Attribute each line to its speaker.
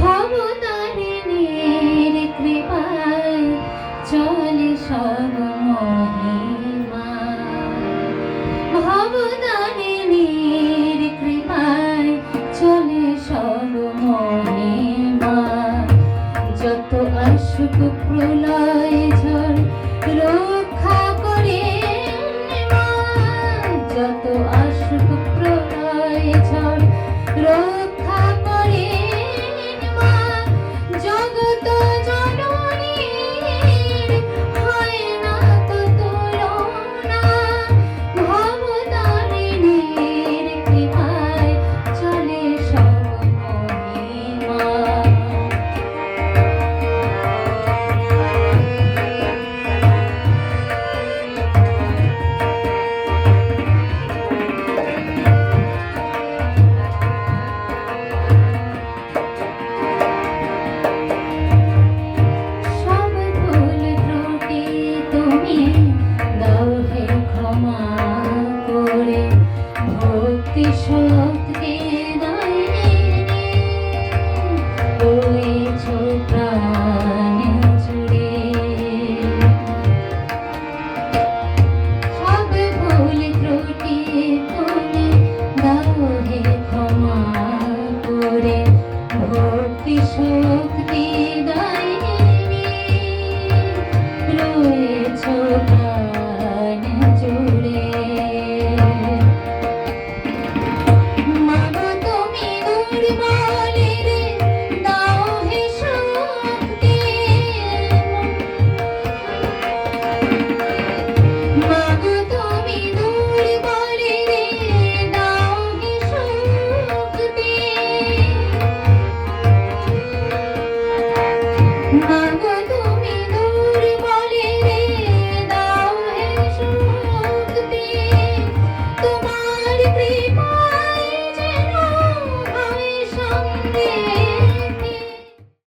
Speaker 1: ভবতারিণীর কৃপায় চলে সব মহিমা, ভবতারিণীর কৃপায় চলে সব মহিমা। যত আসুক প্রলয় ঝড় রক্ষা করে মা, যত আসুক প্রলয় ঝড় রক্ষা করে মা। জগত জননীর হয় না তো তুলনা, ভবতারিণীর কৃপায় চলে সব মহিমা। শক্তি দাইনি রয়েছ প্রাণ জুড়ে, সব ভুল ত্রুটি তুমি দাও হে ক্ষমা করে। ভক্তি শক্তি দাইনি রয়েছ প্রাণ জুড়ে। মাগো